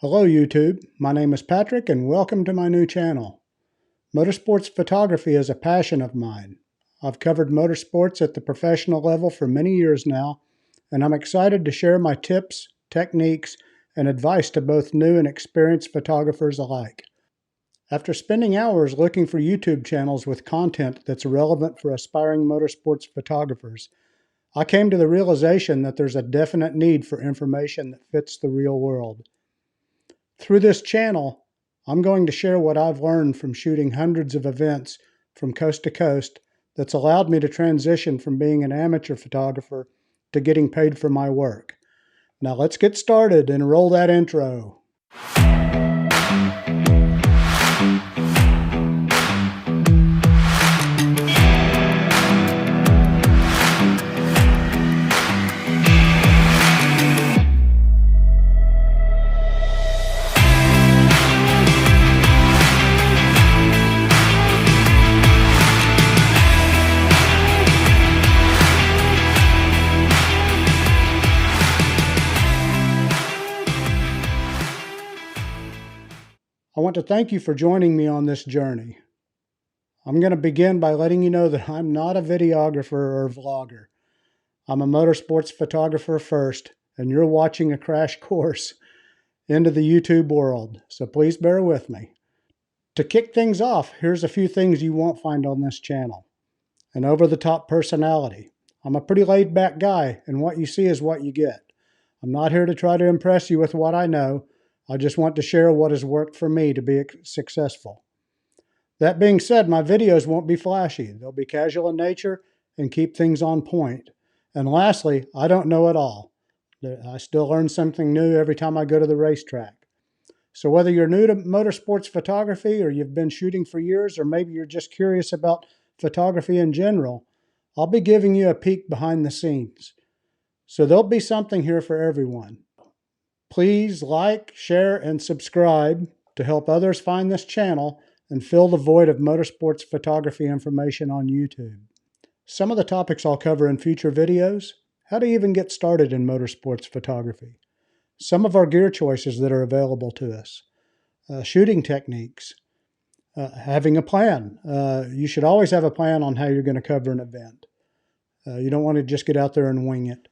Hello YouTube, my name is Patrick and welcome to my new channel. Motorsports photography is a passion of mine. I've covered motorsports at the professional level for many years now, and I'm excited to share my tips, techniques, and advice to both new and experienced photographers alike. After spending hours looking for YouTube channels with content that's relevant for aspiring motorsports photographers, I came to the realization that there's a definite need for information that fits the real world. Through this channel, I'm going to share what I've learned from shooting hundreds of events from coast to coast that's allowed me to transition from being an amateur photographer to getting paid for my work. Now let's get started and roll that intro. I want to thank you for joining me on this journey. I'm going to begin by letting you know that I'm not a videographer or vlogger. I'm a motorsports photographer first, and you're watching a crash course into the YouTube world, so please bear with me. To kick things off, here's a few things you won't find on this channel. An over-the-top personality. I'm a pretty laid-back guy, and what you see is what you get. I'm not here to try to impress you with what I know. I just want to share what has worked for me to be successful. That being said, my videos won't be flashy. They'll be casual in nature and keep things on point. And lastly, I don't know it all. I still learn something new every time I go to the racetrack. So whether you're new to motorsports photography or you've been shooting for years, or maybe you're just curious about photography in general, I'll be giving you a peek behind the scenes. So there'll be something here for everyone. Please like, share, and subscribe to help others find this channel and fill the void of motorsports photography information on YouTube. Some of the topics I'll cover in future videos: how to even get started in motorsports photography, some of our gear choices that are available to us, shooting techniques, having a plan. You should always have a plan on how you're going to cover an event. You don't want to just get out there and wing it.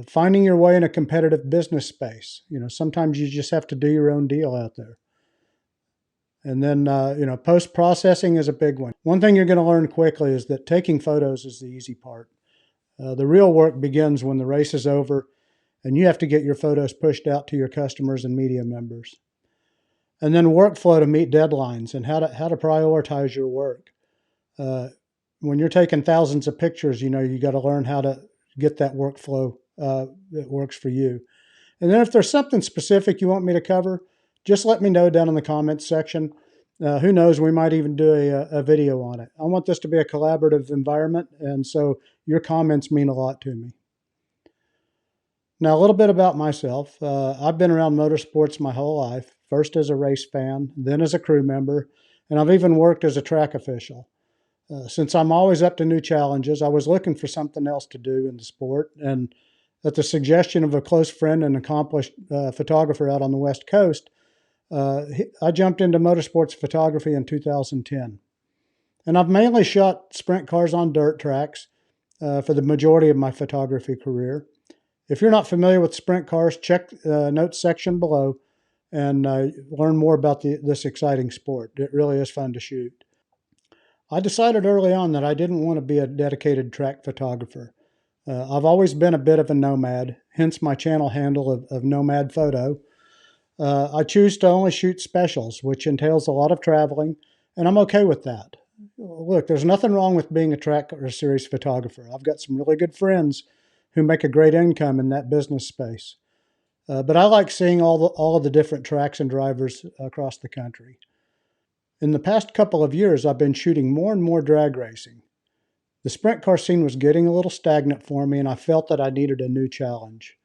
Finding your way in a competitive business space. Sometimes you just have to do your own deal out there. And then, post-processing is a big one. One thing you're going to learn quickly is that taking photos is the easy part. The real work begins when the race is over and you have to get your photos pushed out to your customers and media members. And then workflow to meet deadlines and how to prioritize your work. When you're taking thousands of pictures, you got to learn how to get that workflow that works for you. And then if there's something specific you want me to cover, just let me know down in the comments section. Who knows, we might even do a video on it. I want this to be a collaborative environment, and so your comments mean a lot to me. Now, a little bit about myself. I've been around motorsports my whole life, first as a race fan, then as a crew member, and I've even worked as a track official. Since I'm always up to new challenges, I was looking for something else to do in the sport, and at the suggestion of a close friend and accomplished photographer out on the West Coast, I jumped into motorsports photography in 2010. And I've mainly shot sprint cars on dirt tracks for the majority of my photography career. If you're not familiar with sprint cars, check the notes section below and learn more about this exciting sport. It really is fun to shoot. I decided early on that I didn't want to be a dedicated track photographer. I've always been a bit of a nomad, hence my channel handle of Nomad Photo. I choose to only shoot specials, which entails a lot of traveling, and I'm okay with that. Look, there's nothing wrong with being a track or series photographer. I've got some really good friends who make a great income in that business space. But I like seeing all of the different tracks and drivers across the country. In the past couple of years, I've been shooting more and more drag racing. The sprint car scene was getting a little stagnant for me, and I felt that I needed a new challenge.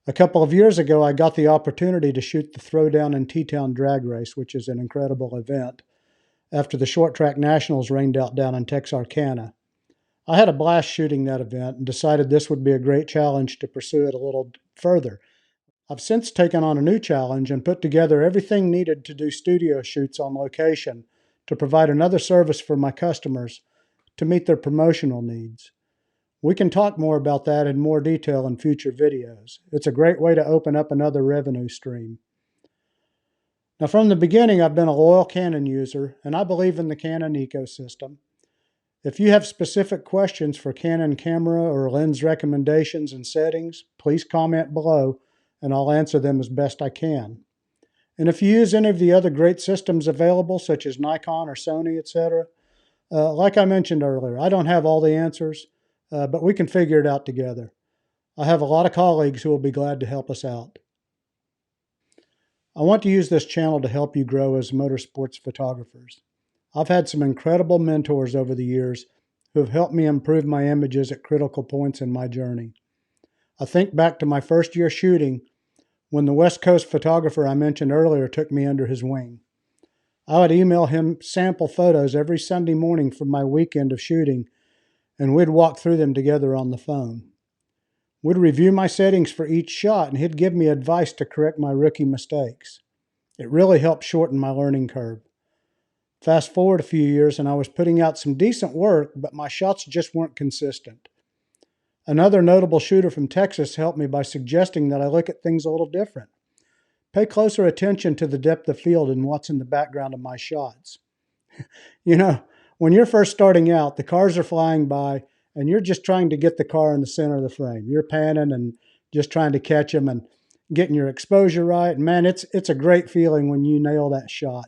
A couple of years ago, I got the opportunity to shoot the Throwdown and T-Town drag race, which is an incredible event, after the Short Track Nationals rained out down in Texarkana. I had a blast shooting that event and decided this would be a great challenge to pursue it a little further. I've since taken on a new challenge and put together everything needed to do studio shoots on location to provide another service for my customers to meet their promotional needs. We can talk more about that in more detail in future videos. It's a great way to open up another revenue stream. Now, from the beginning, I've been a loyal Canon user, and I believe in the Canon ecosystem. If you have specific questions for Canon camera or lens recommendations and settings, please comment below, and I'll answer them as best I can. And if you use any of the other great systems available, such as Nikon or Sony, etc., like I mentioned earlier, I don't have all the answers, but we can figure it out together. I have a lot of colleagues who will be glad to help us out. I want to use this channel to help you grow as motorsports photographers. I've had some incredible mentors over the years who have helped me improve my images at critical points in my journey. I think back to my first year shooting when the West Coast photographer I mentioned earlier took me under his wing. I would email him sample photos every Sunday morning from my weekend of shooting, and we'd walk through them together on the phone. We'd review my settings for each shot, and he'd give me advice to correct my rookie mistakes. It really helped shorten my learning curve. Fast forward a few years, and I was putting out some decent work, but my shots just weren't consistent. Another notable shooter from Texas helped me by suggesting that I look at things a little different. Pay closer attention to the depth of field and what's in the background of my shots. You know, when you're first starting out, the cars are flying by, and you're just trying to get the car in the center of the frame. You're panning and just trying to catch them and getting your exposure right. And man, it's a great feeling when you nail that shot.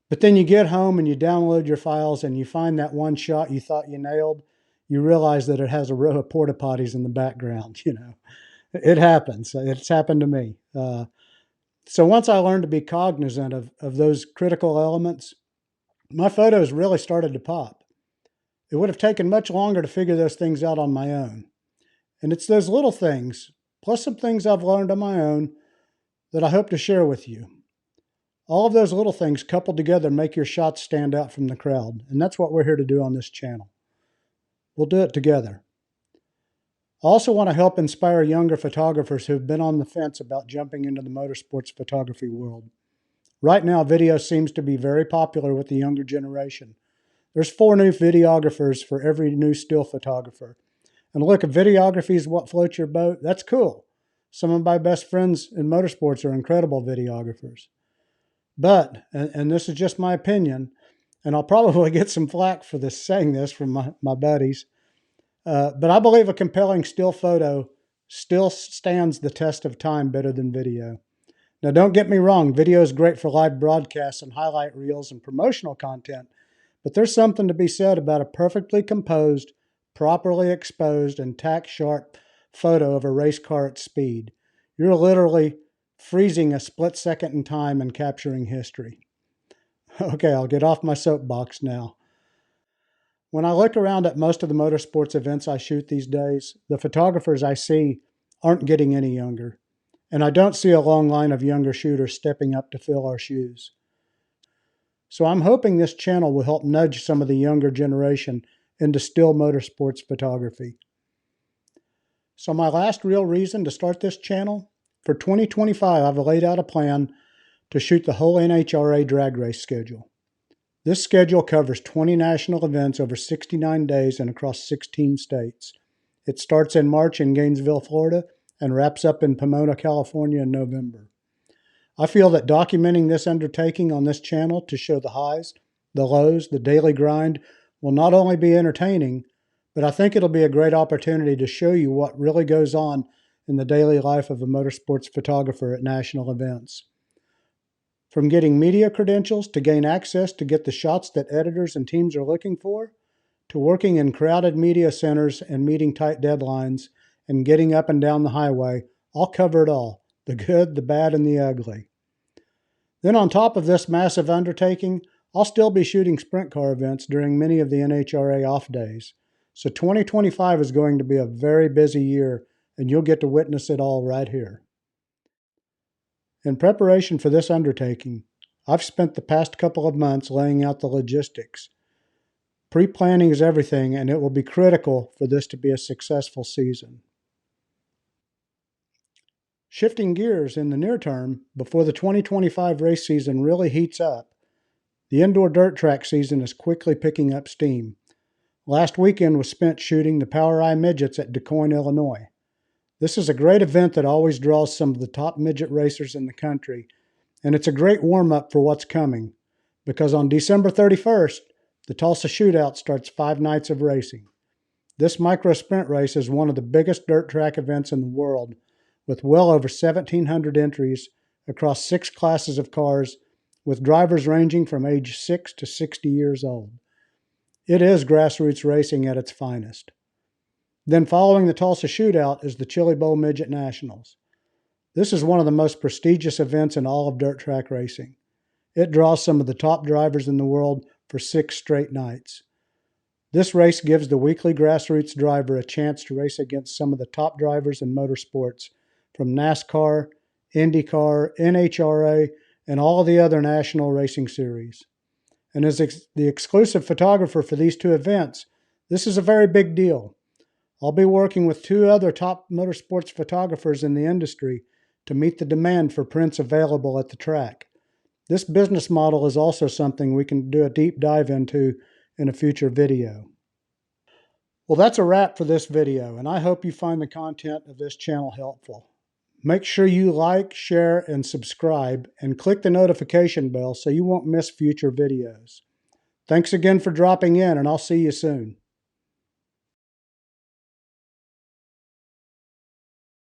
But then you get home and you download your files and you find that one shot you thought you nailed. You realize that it has a row of porta potties in the background. It happens. It's happened to me. So once I learned to be cognizant of those critical elements, my photos really started to pop. It would have taken much longer to figure those things out on my own. And it's those little things, plus some things I've learned on my own, that I hope to share with you. All of those little things coupled together make your shots stand out from the crowd, and that's what we're here to do on this channel. We'll do it together. I also want to help inspire younger photographers who've been on the fence about jumping into the motorsports photography world. Right now, video seems to be very popular with the younger generation. There's 4 new videographers for every new still photographer. And look, if videography is what floats your boat, that's cool. Some of my best friends in motorsports are incredible videographers. But, and this is just my opinion, and I'll probably get some flack for this saying this from my buddies, but I believe a compelling still photo still stands the test of time better than video. Now, don't get me wrong, video is great for live broadcasts and highlight reels and promotional content, but there's something to be said about a perfectly composed, properly exposed, and tack-sharp photo of a race car at speed. You're literally freezing a split second in time and capturing history. Okay, I'll get off my soapbox now. When I look around at most of the motorsports events I shoot these days, the photographers I see aren't getting any younger. And I don't see a long line of younger shooters stepping up to fill our shoes. So I'm hoping this channel will help nudge some of the younger generation into still motorsports photography. So my last real reason to start this channel, for 2025, I've laid out a plan to shoot the whole NHRA drag race schedule. This schedule covers 20 national events over 69 days and across 16 states. It starts in March in Gainesville, Florida, and wraps up in Pomona, California in November. I feel that documenting this undertaking on this channel to show the highs, the lows, the daily grind will not only be entertaining, but I think it'll be a great opportunity to show you what really goes on in the daily life of a motorsports photographer at national events. From getting media credentials to gain access to get the shots that editors and teams are looking for, to working in crowded media centers and meeting tight deadlines, and getting up and down the highway, I'll cover it all, the good, the bad, and the ugly. Then on top of this massive undertaking, I'll still be shooting sprint car events during many of the NHRA off days. So 2025 is going to be a very busy year, and you'll get to witness it all right here. In preparation for this undertaking, I've spent the past couple of months laying out the logistics. Pre-planning is everything, and it will be critical for this to be a successful season. Shifting gears in the near term, before the 2025 race season really heats up, the indoor dirt track season is quickly picking up steam. Last weekend was spent shooting the Power Eye Midgets at DuQuoin, Illinois. This is a great event that always draws some of the top midget racers in the country, and it's a great warm-up for what's coming, because on December 31st, the Tulsa Shootout starts 5 nights of racing. This micro sprint race is one of the biggest dirt track events in the world, with well over 1,700 entries across 6 classes of cars, with drivers ranging from age 6 to 60 years old. It is grassroots racing at its finest. Then following the Tulsa Shootout is the Chili Bowl Midget Nationals. This is one of the most prestigious events in all of dirt track racing. It draws some of the top drivers in the world for 6 straight nights. This race gives the weekly grassroots driver a chance to race against some of the top drivers in motorsports from NASCAR, IndyCar, NHRA, and all the other national racing series. And as the exclusive photographer for these 2 events, this is a very big deal. I'll be working with 2 other top motorsports photographers in the industry to meet the demand for prints available at the track. This business model is also something we can do a deep dive into in a future video. Well, that's a wrap for this video, and I hope you find the content of this channel helpful. Make sure you like, share, and subscribe, and click the notification bell so you won't miss future videos. Thanks again for dropping in, and I'll see you soon.